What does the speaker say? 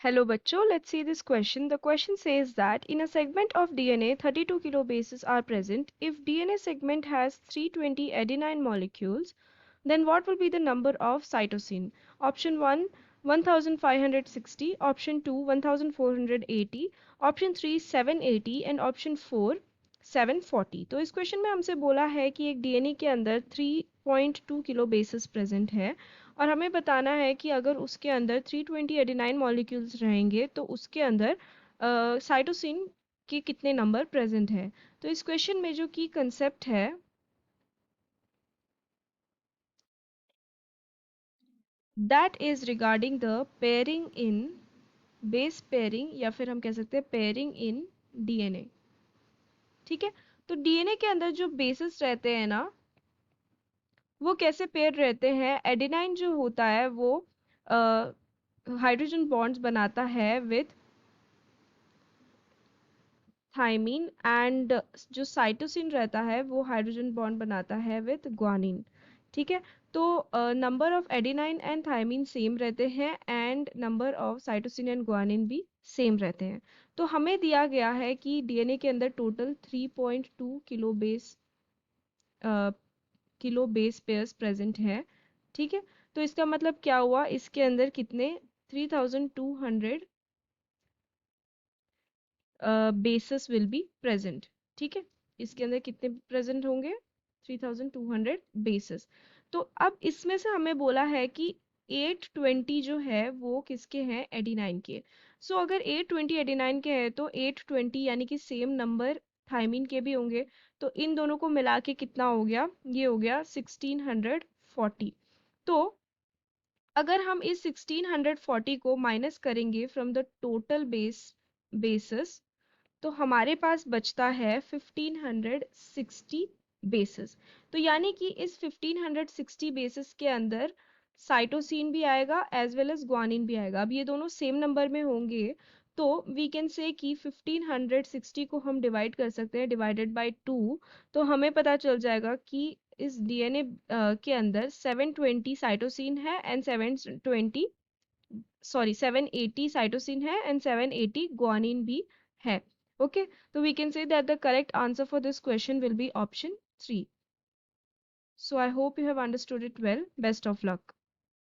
Hello bachcho, let's see this question. The question says that in a segment of DNA, 32 kilobases are present. If DNA segment has 320 adenine molecules, then what will be the number of cytosine? Option 1, 1560, option 2, 1480, option 3, 780 and option 4, 740. तो इस question में हमसे बोला है कि एक DNA के अंदर 3.2 किलो बेसिस प्रेजेंट है और हमें बताना है कि अगर उसके अंदर 320 एडेनाइन मॉलिक्यूल्स रहेंगे तो उसके अंदर साइटोसिन के कितने नंबर प्रेजेंट है। तो इस क्वेश्चन में जो की कंसेप्ट है that is regarding the pairing in base pairing या फिर हम कह सकते हैं पेयरिंग इन डीएनए। ठीक है, तो डीएनए के अंदर जो बेसिस रहते हैं ना वो कैसे पेयर रहते हैं। एडेनाइन जो होता है वो हाइड्रोजन बॉन्ड्स बनाता है विथ थायमीन एंड जो साइटोसिन रहता है वो हाइड्रोजन बॉन्ड बनाता है विथ ग्वानिन। ठीक है, तो number of adenine and thymine same रहते हैं and number of cytosine and guanine भी सेम रहते हैं। तो हमें दिया गया है कि डीएनए के अंदर total 3.2 kilo base pairs present है। ठीक है, तो इसका मतलब क्या हुआ, इसके अंदर कितने 3200 बेसिस विल बी प्रेजेंट। ठीक है, इसके अंदर कितने प्रेजेंट होंगे 3200 बेसिस। तो अब इसमें से हमें बोला है कि 820 जो है वो किसके हैं एडिनाइन के। सो अगर 820 एडिनाइन के हैं तो 820 यानी कि सेम नंबर थायमीन के भी होंगे। तो इन दोनों को मिला के कितना हो गया, ये हो गया 1640। तो अगर हम इस 1640 को माइनस करेंगे फ्रॉम द टोटल बेसिस तो हमारे पास बचता है 1560 बेसिस। तो यानी कि इस 1560 बेसिस के अंदर साइटोसिन भी आएगा एज वेल एज ग्वानिन भी आएगा। अब ये दोनों सेम नंबर में होंगे तो वी कैन से कि 1560 को हम डिवाइड कर सकते हैं डिवाइडेड बाय 2। तो हमें पता चल जाएगा कि इस डीएनए के अंदर 720 साइटोसिन है एंड 780 साइटोसिन है एंड 780 guanine भी है। Okay, so we can say that the correct answer for this question will be option 3. So I hope you have understood it well. Best of luck.